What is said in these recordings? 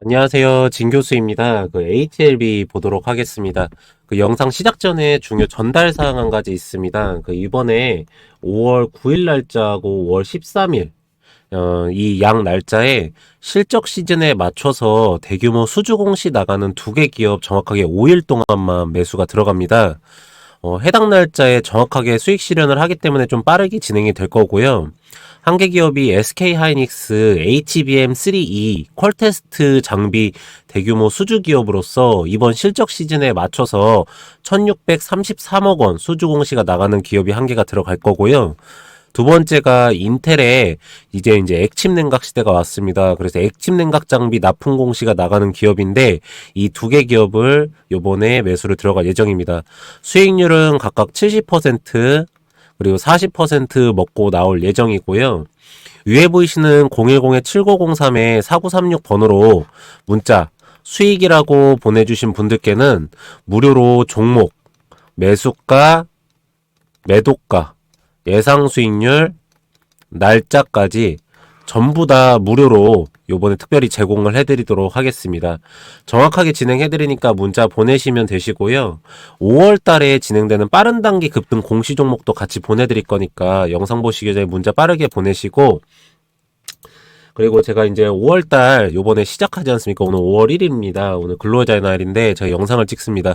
안녕하세요. 진 교수입니다. HLB 보도록 하겠습니다. 영상 시작 전에 중요 전달 사항 한 가지 있습니다. 이번에 5월 9일 날짜하고 5월 13일, 이 양 날짜에 실적 시즌에 맞춰서 대규모 수주 공시 나가는 두 개 기업 정확하게 5일 동안만 매수가 들어갑니다. 해당 날짜에 정확하게 수익 실현을 하기 때문에 좀 빠르게 진행이 될 거고요. 한 개 기업이 SK하이닉스 HBM3E 퀄테스트 장비 대규모 수주 기업으로서 이번 실적 시즌에 맞춰서 1633억 원 수주 공시가 나가는 기업이 한 개가 들어갈 거고요. 두 번째가 인텔에 이제 액침 냉각 시대가 왔습니다. 그래서 액침 냉각 장비 납품 공시가 나가는 기업인데 이 두 개 기업을 요번에 매수를 들어갈 예정입니다. 수익률은 각각 70% 그리고 40% 먹고 나올 예정이고요. 위에 보이시는 010-7903-4936 번호로 문자 수익이라고 보내주신 분들께는 무료로 종목, 매수가, 매도가, 예상 수익률, 날짜까지 전부 다 무료로 요번에 특별히 제공을 해드리도록 하겠습니다. 정확하게 진행해드리니까 문자 보내시면 되시고요. 5월 달에 진행되는 빠른 단기 급등 공시 종목도 같이 보내드릴 거니까 영상 보시기 전에 문자 빠르게 보내시고, 그리고 제가 이제 5월 달 요번에 시작하지 않습니까? 오늘 5월 1일입니다. 오늘 근로자의 날인데 제가 영상을 찍습니다.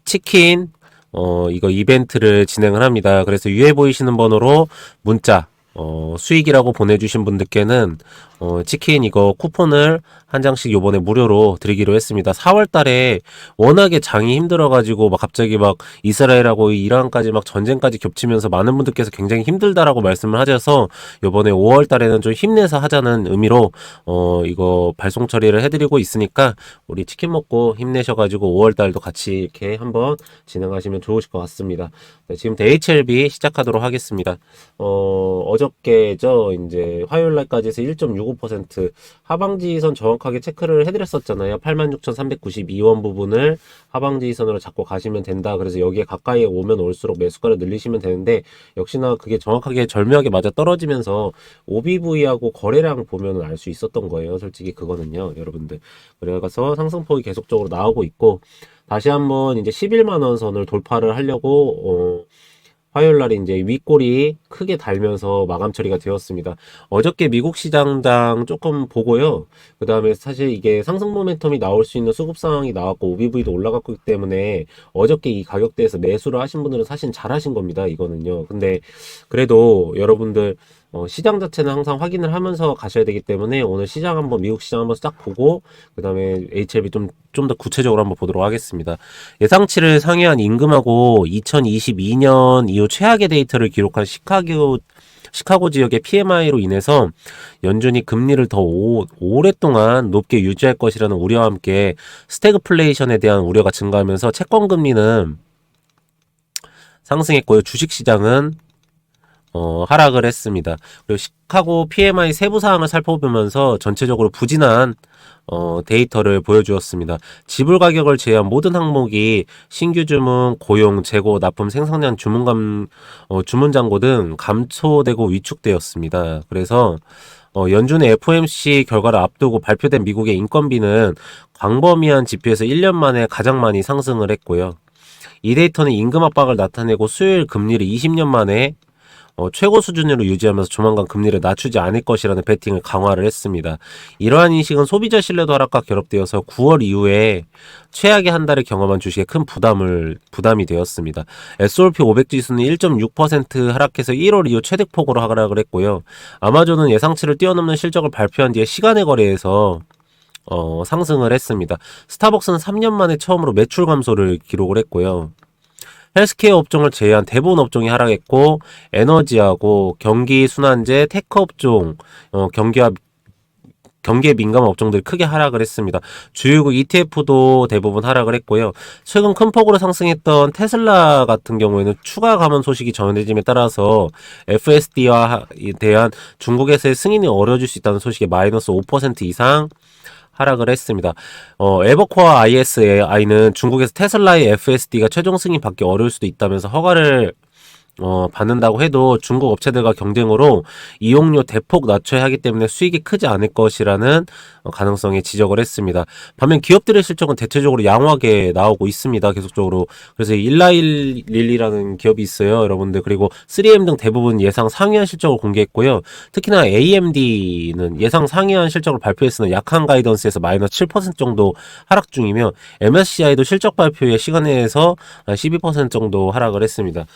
치킨 이거 이벤트를 진행을 합니다. 그래서 위에 보이시는 번호로 문자 수익이라고 보내주신 분들께는 치킨 이거 쿠폰을 한 장씩 요번에 무료로 드리기로 했습니다. 4월 달에 워낙에 장이 힘들어가지고 갑자기 이스라엘하고 이란까지 전쟁까지 겹치면서 많은 분들께서 굉장히 힘들다라고 말씀을 하셔서 요번에 5월 달에는 좀 힘내서 하자는 의미로 이거 발송 처리를 해드리고 있으니까 우리 치킨 먹고 힘내셔가지고 5월 달도 같이 이렇게 한번 진행하시면 좋으실 것 같습니다. 네, 지금부터 HLB 시작하도록 하겠습니다. 어저께죠. 이제 화요일 날까지 해서 1.65% 하방지선 정확하게 체크를 해드렸었잖아요. 86,392원 부분을 하방지선으로 잡고 가시면 된다. 그래서 여기에 가까이 오면 올수록 매수가를 늘리시면 되는데 역시나 그게 정확하게 절묘하게 맞아 떨어지면서 OBV하고 거래량 보면은 알 수 있었던 거예요. 솔직히 그거는요, 여러분들. 그래서 상승폭이 계속적으로 나오고 있고 다시 한번 이제 11만 원 선을 돌파를 하려고 화요일 날에 이제 윗골이 크게 달면서 마감 처리가 되었습니다. 어저께 미국 시장당 조금 보고요. 그 다음에 사실 이게 상승 모멘텀이 나올 수 있는 수급 상황이 나왔고 OBV도 올라갔기 때문에 어저께 이 가격대에서 매수를 하신 분들은 사실 잘하신 겁니다. 이거는요. 근데 그래도 여러분들 시장 자체는 항상 확인을 하면서 가셔야 되기 때문에 오늘 시장 한번 미국 시장 한번 딱 보고 그 다음에 HLB 좀 더 구체적으로 한번 보도록 하겠습니다. 예상치를 상회한 임금하고 2022년 이후 최악의 데이터를 기록한 시카고 지역의 PMI로 인해서 연준이 금리를 더 오랫동안 높게 유지할 것이라는 우려와 함께 스태그플레이션에 대한 우려가 증가하면서 채권 금리는 상승했고요. 주식시장은 하락을 했습니다. 그리고 시카고 PMI 세부 사항을 살펴보면서 전체적으로 부진한 데이터를 보여주었습니다. 지불 가격을 제외한 모든 항목이 신규 주문, 고용, 재고, 납품, 생산량, 주문 잔고 등 감소되고 위축되었습니다. 그래서 연준의 FOMC 결과를 앞두고 발표된 미국의 인건비는 광범위한 지표에서 1년 만에 가장 많이 상승을 했고요. 이 데이터는 임금 압박을 나타내고 수요일 금리를 20년 만에 최고 수준으로 유지하면서 조만간 금리를 낮추지 않을 것이라는 베팅을 강화를 했습니다. 이러한 인식은 소비자 신뢰도 하락과 결합되어서 9월 이후에 최악의 한 달을 경험한 주식에 큰 부담이 되었습니다. S&P 500 지수는 1.6% 하락해서 1월 이후 최대폭으로 하락을 했고요. 아마존은 예상치를 뛰어넘는 실적을 발표한 뒤에 시간의 거래에서 상승을 했습니다. 스타벅스는 3년 만에 처음으로 매출 감소를 기록을 했고요. 헬스케어 업종을 제외한 대부분 업종이 하락했고 에너지하고 경기 순환제, 테크 업종, 경기에 민감한 업종들이 크게 하락을 했습니다. 주요국 ETF도 대부분 하락을 했고요. 최근 큰 폭으로 상승했던 테슬라 같은 경우에는 추가 감원 소식이 전해짐에 따라서 FSD에 대한 중국에서의 승인이 어려워질 수 있다는 소식에 마이너스 5% 이상 하락을 했습니다. 에버코어 ISI는 중국에서 테슬라의 FSD가 최종 승인 받기 어려울 수도 있다면서 허가를 받는다고 해도 중국 업체들과 경쟁으로 이용료 대폭 낮춰야 하기 때문에 수익이 크지 않을 것이라는 가능성에 지적을 했습니다. 반면 기업들의 실적은 대체적으로 양호하게 나오고 있습니다. 계속적으로. 그래서 일라일릴리라는 기업이 있어요, 여러분들. 그리고 3M 등 대부분 예상 상회한 실적을 공개했고요. 특히나 AMD는 예상 상회한 실적을 발표했으나 약한 가이던스에서 마이너스 7% 정도 하락 중이며 MSCI도 실적 발표의 시간에서 12% 정도 하락을 했습니다.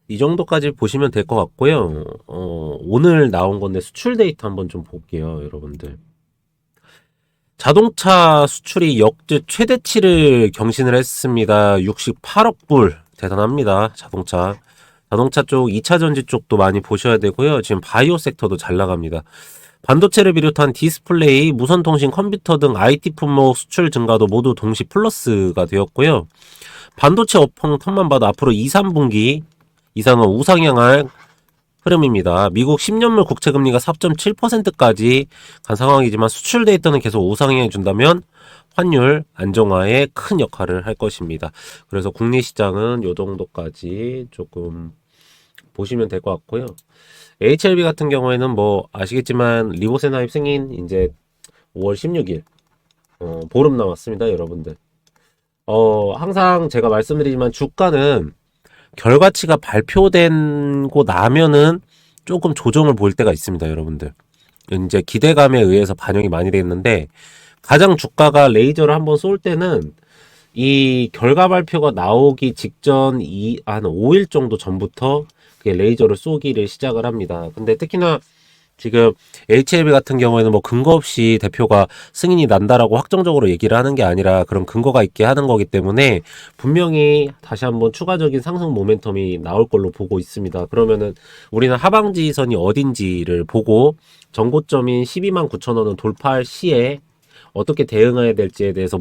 이 정도까지 보시면 될 것 같고요. 오늘 나온 건데 수출 데이터 한번 좀 볼게요, 여러분들. 자동차 수출이 역대 최대치를 경신을 했습니다. 68억 불. 대단합니다. 자동차 쪽, 2차 전지 쪽도 많이 보셔야 되고요. 지금 바이오 섹터도 잘 나갑니다. 반도체를 비롯한 디스플레이, 무선통신, 컴퓨터 등 IT 품목 수출 증가도 모두 동시 플러스가 되었고요. 반도체 업황 턴만 봐도 앞으로 2, 3분기 이상은 우상향할 흐름입니다. 미국 10년물 국채금리가 4.7%까지 간 상황이지만 수출 데이터는 계속 우상향해 준다면 환율 안정화에 큰 역할을 할 것입니다. 그래서 국내 시장은 요 정도까지 조금 보시면 될 것 같고요. HLB 같은 경우에는 뭐 아시겠지만 리보세나입 승인 이제 5월 16일 보름 남았습니다, 여러분들. 항상 제가 말씀드리지만 주가는 결과치가 발표되고 나면은 조금 조정을 보일 때가 있습니다, 여러분들. 이제 기대감에 의해서 반영이 많이 됐는데 가장 주가가 레이저를 한번 쏠 때는 이 결과 발표가 나오기 직전 한 5일 정도 전부터 레이저를 쏘기를 시작을 합니다. 근데 특히나 지금 HLB 같은 경우에는 뭐 근거 없이 대표가 승인이 난다라고 확정적으로 얘기를 하는 게 아니라 그런 근거가 있게 하는 거기 때문에 분명히 다시 한번 추가적인 상승 모멘텀이 나올 걸로 보고 있습니다. 그러면은 우리는 하방지선이 어딘지를 보고 전고점인 12만 9천 원을 돌파할 시에 어떻게 대응해야 될지에 대해서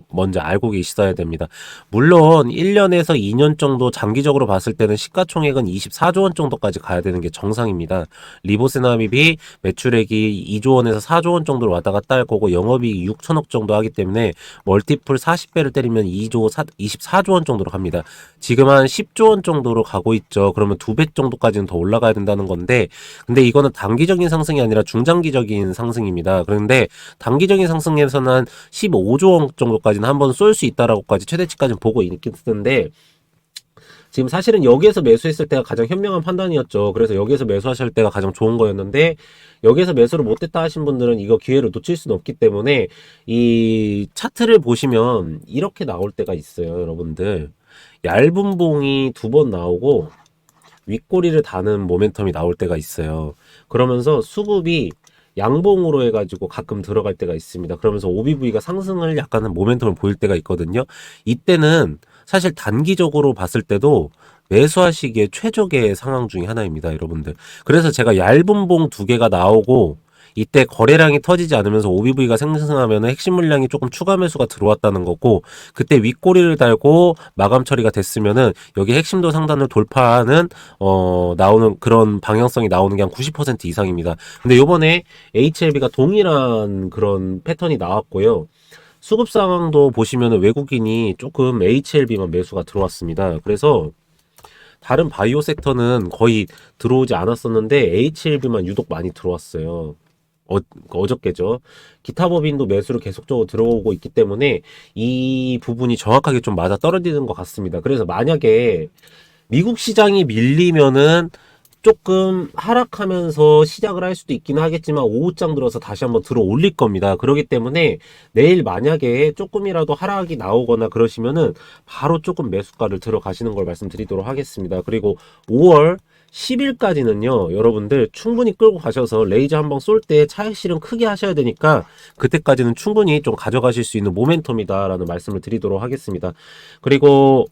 먼저 알고 계셔야 됩니다. 물론 1년에서 2년 정도 장기적으로 봤을 때는 시가총액은 24조 원 정도까지 가야 되는 게 정상입니다. 리보세나밉이 매출액이 2조 원에서 4조 원 정도로 왔다 갔다 할 거고 영업이익 6천억 정도 하기 때문에 멀티플 40배를 때리면 24조 원 정도로 갑니다. 지금 한 10조 원 정도로 가고 있죠. 그러면 2배 정도까지는 더 올라가야 된다는 건데 근데 이거는 단기적인 상승이 아니라 중장기적인 상승입니다. 그런데 단기적인 상승에서는 한 15조 원 정도까지는 한번 쏠 수 있다라고까지 최대치까지는 보고 있긴 쓰는데 지금 사실은 여기에서 매수했을 때가 가장 현명한 판단이었죠. 그래서 여기에서 매수하실 때가 가장 좋은 거였는데 여기에서 매수를 못했다 하신 분들은 이거 기회를 놓칠 수는 없기 때문에 이 차트를 보시면 이렇게 나올 때가 있어요, 여러분들. 얇은 봉이 2번 나오고 윗꼬리를 다는 모멘텀이 나올 때가 있어요. 그러면서 수급이 양봉으로 해가지고 가끔 들어갈 때가 있습니다. 그러면서 OBV가 상승을 약간은 모멘텀을 보일 때가 있거든요. 이때는 사실 단기적으로 봤을 때도 매수하시기에 최적의 상황 중에 하나입니다, 여러분들. 그래서 제가 얇은 봉 2개가 나오고 이때 거래량이 터지지 않으면서 OBV가 상승하면 핵심 물량이 조금 추가 매수가 들어왔다는 거고 그때 윗꼬리를 달고 마감 처리가 됐으면은 여기 핵심도 상단을 돌파하는 나오는 그런 방향성이 나오는 게 한 90% 이상입니다. 근데 요번에 HLB가 동일한 그런 패턴이 나왔고요. 수급 상황도 보시면은 외국인이 조금 HLB만 매수가 들어왔습니다. 그래서 다른 바이오 섹터는 거의 들어오지 않았었는데 HLB만 유독 많이 들어왔어요. 어저께죠. 기타 법인도 매수를 계속적으로 들어오고 있기 때문에 이 부분이 정확하게 좀 맞아 떨어지는 것 같습니다. 그래서 만약에 미국 시장이 밀리면은 조금 하락하면서 시작을 할 수도 있긴 하겠지만 오후장 들어서 다시 한번 들어 올릴 겁니다. 그렇기 때문에 내일 만약에 조금이라도 하락이 나오거나 그러시면은 바로 조금 매수가를 들어가시는 걸 말씀드리도록 하겠습니다. 그리고 5월 10일까지는요, 여러분들 충분히 끌고 가셔서 레이저 한번 쏠 때 차익 실현 크게 하셔야 되니까 그때까지는 충분히 좀 가져가실 수 있는 모멘텀이다 라는 말씀을 드리도록 하겠습니다. 그리고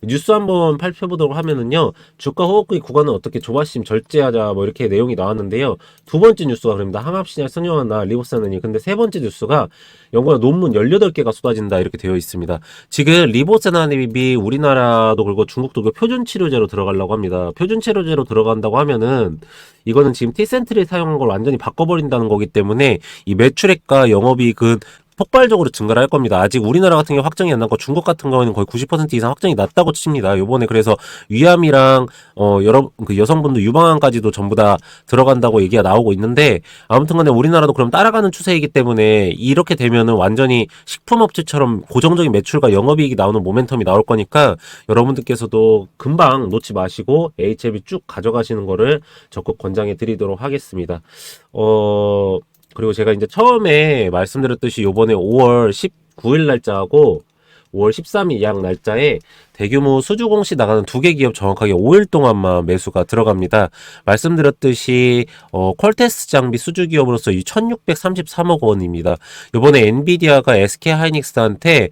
뉴스 한번 살펴보도록 하면은요, 주가 호흡기 구간은 어떻게 조바심 절제하자 뭐 이렇게 내용이 나왔는데요. 두 번째 뉴스가 그럽니다. 항합신약 성형한다 리보세나님. 근데 세 번째 뉴스가 연구나 논문 18개가 쏟아진다 이렇게 되어 있습니다. 지금 리보세나님이 우리나라도 그리고 중국도 그 표준 치료제로 들어가려고 합니다. 표준 치료제로 들어간다고 하면은 이거는 지금 티센트를 사용한 걸 완전히 바꿔버린다는 거기 때문에 이 매출액과 영업이익은 폭발적으로 증가를 할 겁니다. 아직 우리나라 같은 경우 확정이 안 났고 중국 같은 경우는 거의 90% 이상 확정이 났다고 칩니다. 요번에 그래서 위암이랑 여러 그 여성분들 유방암까지도 전부 다 들어간다고 얘기가 나오고 있는데 아무튼 간에 우리나라도 그럼 따라가는 추세이기 때문에 이렇게 되면은 완전히 식품업체처럼 고정적인 매출과 영업이익이 나오는 모멘텀이 나올 거니까 여러분들께서도 금방 놓지 마시고 HLB 쭉 가져가시는 거를 적극 권장해 드리도록 하겠습니다. 그리고 제가 이제 처음에 말씀드렸듯이 요번에 5월 19일 날짜하고 5월 13일 약 날짜에 대규모 수주 공시 나가는 두 개 기업 정확하게 5일 동안만 매수가 들어갑니다. 말씀드렸듯이 퀄테스 장비 수주 기업으로서 이 1633억 원입니다. 이번에 엔비디아가 SK 하이닉스한테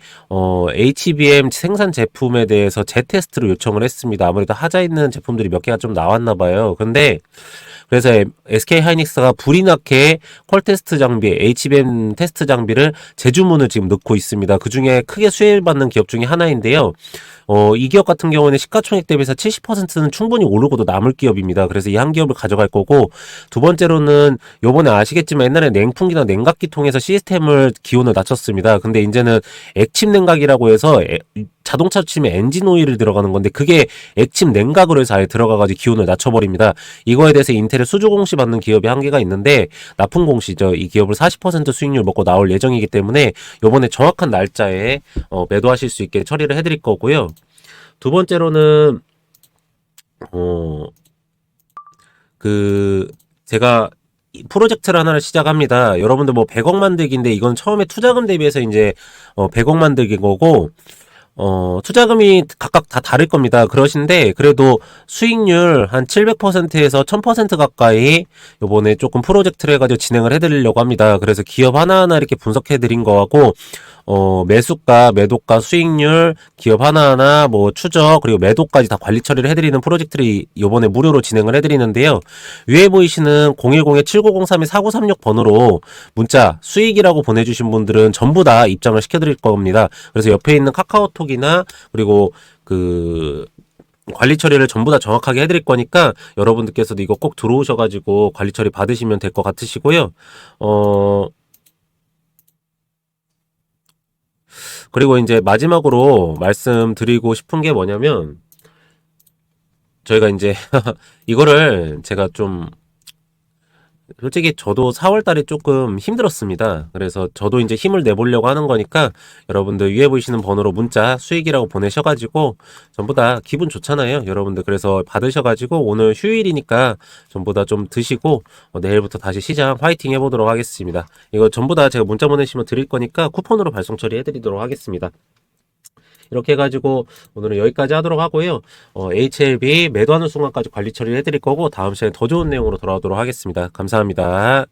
HBM 생산 제품에 대해서 재테스트를 요청을 했습니다. 아무래도 하자 있는 제품들이 몇 개가 좀 나왔나 봐요. 근데 그래서 SK 하이닉스가 불이 나게 퀄테스트 장비, HBM 테스트 장비를 재주문을 지금 넣고 있습니다. 그 중에 크게 수혜받는 기업 중에 하나인데요. 이 기업 같은 경우는 시가총액 대비해서 70%는 충분히 오르고도 남을 기업입니다. 그래서 이 한 기업을 가져갈 거고, 두 번째로는 요번에 아시겠지만 옛날에 냉풍기나 냉각기 통해서 시스템을 기온을 낮췄습니다. 근데 이제는 액침 냉각이라고 해서 자동차 치면 엔진 오일을 들어가는 건데 그게 액침 냉각으로 해서 아예 들어가가지고 기온을 낮춰버립니다. 이거에 대해서 인텔의 수주 공시 받는 기업이 한계가 있는데 납품 공시죠. 이 기업을 40% 수익률 먹고 나올 예정이기 때문에 요번에 정확한 날짜에 매도하실 수 있게 처리를 해드릴 거고요. 두 번째로는 제가 프로젝트를 하나를 시작합니다. 여러분들 뭐 100억 만들기인데 이건 처음에 투자금 대비해서 이제 100억 만들기 거고 투자금이 각각 다 다를 겁니다. 그러신데 그래도 수익률 한 700%에서 1000% 가까이 요번에 조금 프로젝트를 해가지고 진행을 해드리려고 합니다. 그래서 기업 하나하나 이렇게 분석해드린 거하고 매수가, 매도가, 수익률, 기업 하나하나 뭐 추적 그리고 매도까지 다 관리 처리를 해드리는 프로젝트를 요번에 무료로 진행을 해드리는데요. 위에 보이시는 010-7903-4936 번호로 문자 수익이라고 보내주신 분들은 전부 다 입장을 시켜드릴 겁니다. 그래서 옆에 있는 카카오톡이나 그리고 관리 처리를 전부 다 정확하게 해드릴 거니까 여러분들께서도 이거 꼭 들어오셔가지고 관리 처리 받으시면 될 것 같으시고요. 그리고 이제 마지막으로 말씀드리고 싶은 게 뭐냐면 저희가 이제 이거를 제가 좀 솔직히 저도 4월 달에 조금 힘들었습니다. 그래서 저도 이제 힘을 내보려고 하는 거니까 여러분들 위에 보이시는 번호로 문자 수익이라고 보내셔가지고 전부 다 기분 좋잖아요. 여러분들 그래서 받으셔가지고 오늘 휴일이니까 전부 다 좀 드시고 내일부터 다시 시장 화이팅 해보도록 하겠습니다. 이거 전부 다 제가 문자 보내시면 드릴 거니까 쿠폰으로 발송 처리해드리도록 하겠습니다. 이렇게 해가지고 오늘은 여기까지 하도록 하고요. HLB 매도하는 순간까지 관리 처리를 해드릴 거고 다음 시간에 더 좋은 내용으로 돌아오도록 하겠습니다. 감사합니다.